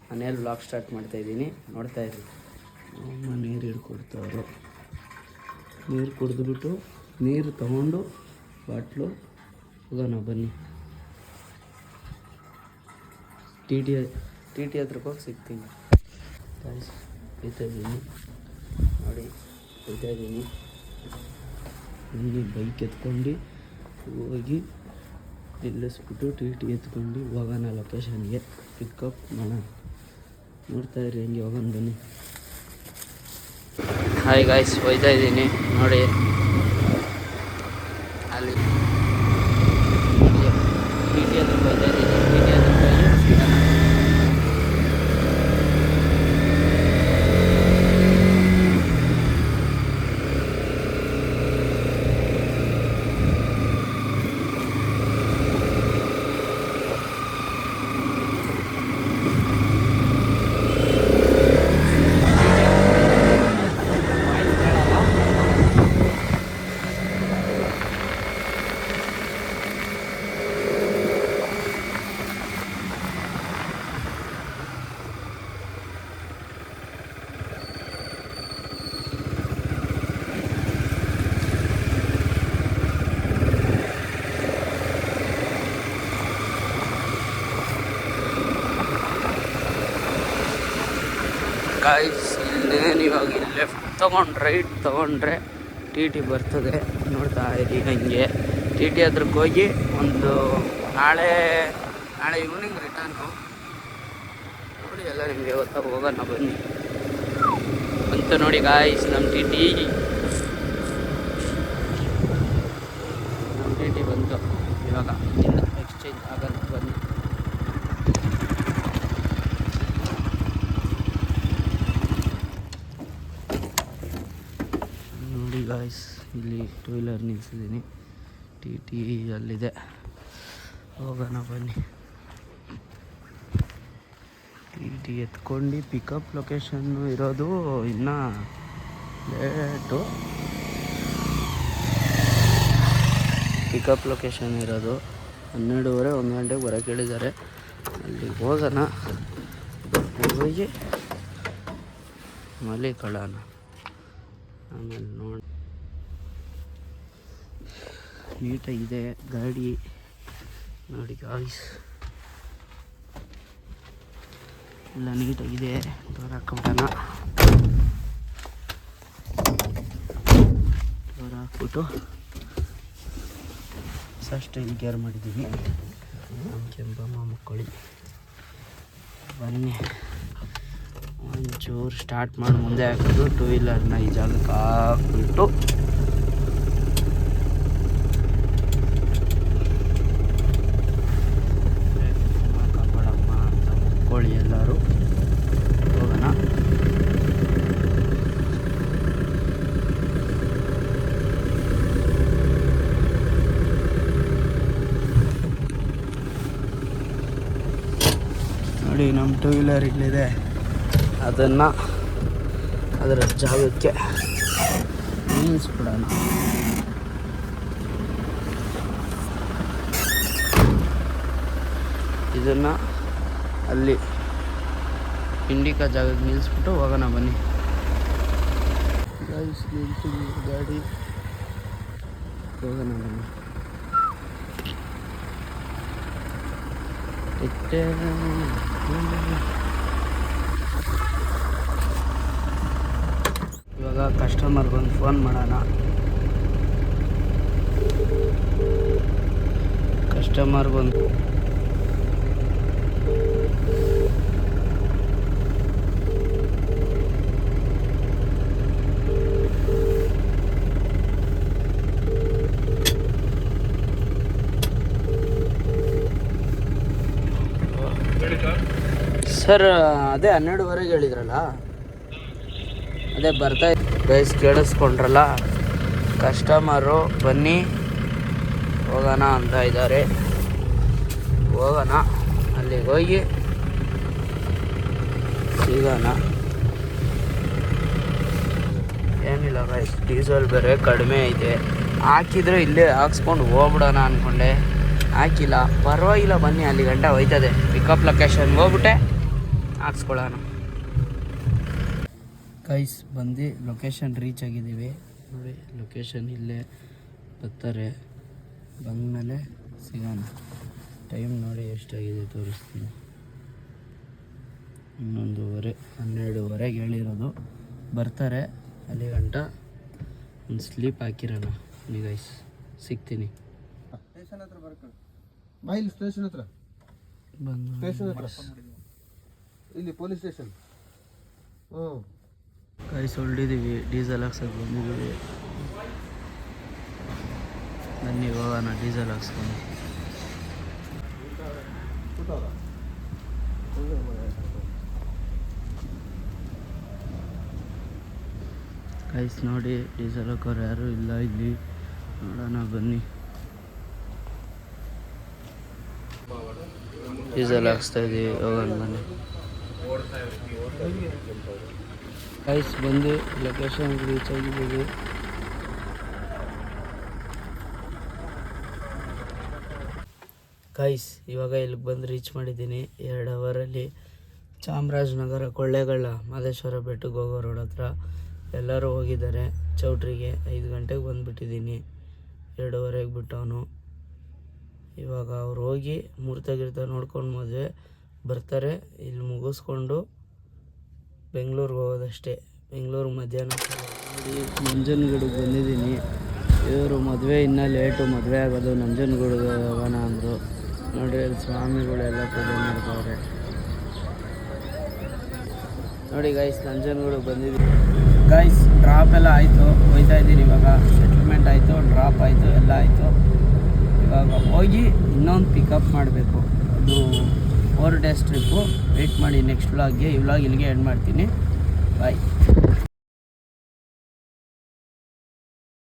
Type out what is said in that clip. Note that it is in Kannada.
ಮನೇಲಿ ವ್ಲಾಗ್ ಸ್ಟಾರ್ಟ್ ಮಾಡ್ತಾಯಿದ್ದೀನಿ, ನೋಡ್ತಾ ಇದ್ದೀನಿ. ಅಮ್ಮ ನೀರು ಹಿಡ್ಕೊಡ್ತವ್ರು. ನೀರು ಕುಡಿದ್ಬಿಟ್ಟು ನೀರು ತಗೊಂಡು ಬಾಟ್ಲು ಹೋಗೋಣ ಬನ್ನಿ. ಟಿ ಟಿ ಹತ್ರಕ್ಕೆ ಹೋಗಿ ಸಿಗ್ತೀನಿ. ಹೋಗ್ತಾಯಿದ್ದೀನಿ ನೋಡಿ, ಹೋಗ್ತಾಯಿದ್ದೀನಿ. ಇಲ್ಲಿ ಬೈಕ್ ಎತ್ಕೊಂಡು ಹೋಗಿ ನಿಲ್ಲಿಸ್ಬಿಟ್ಟು ಟಿ ಎತ್ಕೊಂಡು ಹೋಗೋಣ ಲೊಕೇಶನ್ಗೆ, ಪಿಕಪ್ ಮಾಡೋಣ. ನೋಡ್ತಾ ಇರಿ ಹೆಂಗೆ ಹೋಗೋಣ ಬನ್ನಿ. ಹಾಯ್ ಗಾಯ್ಸ್, ಹೋಗ್ತಾ ಇದ್ದೀನಿ ನೋಡಿ. ಅಲ್ಲಿ ಟಿ ಹತ್ರ ಹೋಗ್ತಾ ಇದ್ದೀನಿ. ಟಿ ಹತ್ರ ಹೋಗಿ ಸಿಗೋಣ. ಗಾಯ್ಸ್, ಇನ್ನೇನು ಇವಾಗ ಇಲ್ಲಿ ಲೆಫ್ಟ್ ತೊಗೊಂಡು ರೈಟ್ ತೊಗೊಂಡ್ರೆ ಟಿ ಬರ್ತದೆ. ನೋಡ್ತಾ ಇರಿ ಹಂಗೆ ಟಿ ಹತ್ರಕ್ಕೆ ಹೋಗಿ ಒಂದು ನಾಳೆ ಈವ್ನಿಂಗ್ ರಿಟರ್ನು ನೋಡಿ. ಎಲ್ಲ ನಿಮಗೆ ಗೊತ್ತಾ, ಹೋಗೋಣ ಬನ್ನಿ ಅಂತ ನೋಡಿ. ಗಾಯ್ಸ್, ನಮ್ಮ ಟಿ ಬಂತು. ಇವಾಗ ಎಕ್ಸ್ಚೇಂಜ್ ಆಗೋಣ ಬನ್ನಿ. ನೋಡಿ ಗಾಯ್ಸ್, ಇಲ್ಲಿ ಟೂ ವೀಲರ್ ನಿಲ್ಸಿದ್ದೀನಿ. ಟಿ ಅಲ್ಲಿದೆ, ಹೋಗೋಣ ಬನ್ನಿ. ಟಿ ಎತ್ಕೊಂಡು ಪಿಕಪ್ ಲೊಕೇಶನ್ನು ಇರೋದು ಇನ್ನೂ ಲೇಟು. ಪಿಕಪ್ ಲೊಕೇಶನ್ ಇರೋದು 12:30 1 ಗಂಟೆಗೆ ಬರೋಕ್ಕೆ ಹೇಳಿದ್ದಾರೆ. ಅಲ್ಲಿಗೆ ಹೋಗೋಣ, ಹೋಗಿ ಮಲಿಕೊಳ್ಳೋಣ. ಆಮೇಲೆ ನೋಡಿ, ನೀಟಾಗಿದೆ ಗಾಡಿ ನೋಡಿ ಗಾಯ್ಸ್, ಎಲ್ಲ ನೀಟಾಗಿದೆ. ಡೋರ್ ಹಾಕ್ಬಿಟ್ಟೋಣ. ಡೋರ್ ಹಾಕ್ಬಿಟ್ಟು ಸ್ಟೈಲ್ ಗೇರ್ ಮಾಡಿದ್ದೀವಿ. ನಮ್ಮ ಕೆಂಪಮ್ಮ ಮಕ್ಕಳಿ ಬನ್ನಿ, ಒಂಚೂರು ಸ್ಟಾರ್ಟ್ ಮಾಡಿ ಮುಂದೆ ಹಾಕಿದ್ದು ಟೂ ವೀಲರ್ನ ಈ ಜಾಗಕ್ಕೆ ಹಾಕ್ಬಿಟ್ಟು ಕಾಪಾಡಮ್ಮ ಅಂತ ಮಕ್ಕಳಿ ಎಲ್ಲರೂ ಹೋಗೋಣ. ನೋಡಿ, ನಮ್ಮ ಟೂ ವೀಲರ್ ಇಲ್ಲಿದೆ. ಅದನ್ನು ಅದರ ಜಾಗಕ್ಕೆ ನಿಲ್ಲಿಸ್ಬಿಡೋಣ. ಇದನ್ನು ಅಲ್ಲಿ ಇಂಡಿಕಾ ಜಾಗಕ್ಕೆ ನಿಲ್ಲಿಸ್ಬಿಟ್ಟು ಹೋಗೋಣ ಬನ್ನಿ. ನಿಲ್ತೀವಿ ಗಾಡಿ, ಹೋಗೋಣ ಬನ್ನಿ. ಇವಾಗ ಕಸ್ಟಮರ್ಗೊಂದು ಫೋನ್ ಮಾಡೋಣ. ಕಸ್ಟಮರ್ಗೊಂದು ಸರ್, ಅದೇ 12:30 ಹೇಳಿದ್ರಲ್ಲ, ಅದೇ ಬರ್ತಾ ಗೈಸ್, ಕೇಳಿಸ್ಕೊಂಡ್ರಲ್ಲ. ಕಸ್ಟಮರು ಬನ್ನಿ ಹೋಗೋಣ ಅಂತ ಇದ್ದಾರೆ. ಹೋಗೋಣ, ಅಲ್ಲಿಗೆ ಹೋಗಿ ಸಿಗೋಣ. ಏನಿಲ್ಲ ಗೈಸ್, ಡೀಸೆಲ್ ಬೇರೆ ಕಡಿಮೆ ಐತೆ. ಹಾಕಿದರೆ ಇಲ್ಲೇ ಹಾಕ್ಸ್ಕೊಂಡು ಹೋಗ್ಬಿಡೋಣ ಅಂದ್ಕೊಂಡೆ, ಹಾಕಿಲ್ಲ. ಪರವಾಗಿಲ್ಲ ಬನ್ನಿ, ಅಲ್ಲಿ ಗಂಟ ಹೋಯ್ತದೆ. ಪಿಕಪ್ ಲೊಕೇಶನ್ಗೆ ಹೋಗ್ಬಿಟ್ಟೆ ಹಾಕ್ಸ್ಕೊಳ್ಳೋಣ. ಗೈಸ್ ಬಂದು ಲೊಕೇಶನ್ ರೀಚ್ ಆಗಿದ್ದೀವಿ ನೋಡಿ. ಲೊಕೇಶನ್ ಇಲ್ಲೇ ಬರ್ತಾರೆ, ಬಂದಮೇಲೆ ಸಿಗೋಣ. ಟೈಮ್ ನೋಡಿ ಎಷ್ಟಾಗಿದೆ ತೋರಿಸ್ತೀನಿ. 11:30 12:30 ಹೇಳಿರೋದು. ಬರ್ತಾರೆ ಅಲ್ಲಿ ಗಂಟ ಒಂದು ಸ್ಲೀಪ್ ಹಾಕಿರೋಣ. ನೀ ಗೈಸ್ ಸಿಗ್ತೀನಿ ಸ್ಟೇಷನ್ ಹತ್ರ ಬರ್ಕೊಂಡು ಮೈಲ್ ಸ್ಟೇಷನ್ ಹತ್ರ ಬಂದು ಸ್ಟೇಷನ್ ಹತ್ರ ಇಲ್ಲಿ ಪೊಲೀಸ್ ಸ್ಟೇಷನ್. ಗೈಸ್ ಹೊರಡಿದ್ದೀವಿ, ಡೀಸೆಲ್ ಹಾಕ್ಸೋಕೆ ಬಂದಿದ್ದೀವಿ. ಬನ್ನಿ ಹೋಗೋಣ ಡೀಸೆಲ್ ಹಾಕ್ಸ್ಕೊಂಡು. ಗೈಸ್ ನೋಡಿ ಡೀಸೆಲ್ ಹಾಕೋರು ಯಾರೂ ಇಲ್ಲ ಇಲ್ಲಿ. ನೋಡೋಣ ಬನ್ನಿ. ಡೀಸೆಲ್ ಹಾಕ್ಸ್ತಾ ಇದ್ದೀವಿ, ಹೋಗೋಣ ಬನ್ನಿ. ಗೈಸ್ ಬಂದು ಲೊಕೇಶನ್ ರೀಚ್ ಆಗಿದ್ದೀವಿ. ಗೈಸ್ ಇವಾಗ ಇಲ್ಲಿಗೆ ಬಂದು ರೀಚ್ ಮಾಡಿದ್ದೀನಿ. 2 ಅವರಲ್ಲಿ ಚಾಮರಾಜನಗರ ಕೊಳ್ಳೇಗಾಲ ಮಾದೇಶ್ವರ ಬೆಟ್ಟಕ್ಕೆ ಹೋಗೋ ರೋಡ್ ಹತ್ರ ಎಲ್ಲರೂ ಹೋಗಿದ್ದಾರೆ. ಚೌಟ್ರಿಗೆ 5 ಗಂಟೆಗೆ ಬಂದುಬಿಟ್ಟಿದ್ದೀನಿ. 2:30 ಬಿಟ್ಟವನು. ಇವಾಗ ಅವ್ರು ಹೋಗಿ ಮುಹೂರ್ತ ನೋಡ್ಕೊಂಡು ಮದುವೆ ಬರ್ತಾರೆ. ಇಲ್ಲಿ ಮುಗಿಸ್ಕೊಂಡು ಬೆಂಗಳೂರಿಗೆ ಹೋಗೋದಷ್ಟೇ. ಬೆಂಗಳೂರು ಮಧ್ಯಾಹ್ನ ನೋಡಿ ನಂಜನಗೂಡಿಗೆ ಬಂದಿದ್ದೀನಿ. ಇವರು ಮದುವೆ ಇನ್ನೂ ಲೇಟು, ಮದುವೆ ಆಗೋದು ನಂಜನಗೂಡಿಗೆ ಹೋಗೋಣ ಅಂದರು. ನೋಡಿರಿ ಅಲ್ಲಿ ಸ್ವಾಮಿಗಳೆಲ್ಲ ಪೂಜೆ ಮಾಡ್ತಾವ್ರೆ ನೋಡಿ. ಗೈಸ್ ನಂಜನಗೂಡಿಗೆ ಬಂದಿದ್ದೀನಿ. ಗೈಸ್ ಡ್ರಾಪ್ ಎಲ್ಲ ಆಯಿತು, ಹೋಗ್ತಾ ಇದ್ದೀನಿ ಇವಾಗ. ಸೆಟ್ಲ್ಮೆಂಟ್ ಆಯಿತು, ಡ್ರಾಪ್ ಆಯಿತು, ಎಲ್ಲ ಆಯಿತು. ಇವಾಗ ಹೋಗಿ ಇನ್ನೊಂದು ಪಿಕಪ್ ಮಾಡಬೇಕು. ಅದು 4 ಡೇಸ್ ಟ್ರಿಪ್ಪು. ವೆಯ್ಟ್ ಮಾಡಿ ನೆಕ್ಸ್ಟ್ ವ್ಲಾಗ್ಗೆ. ಈ ವ್ಲಾಗ್ ಇಲ್ಲಿಗೆ ಎಂಡ್ ಮಾಡ್ತೀನಿ. ಬಾಯ್.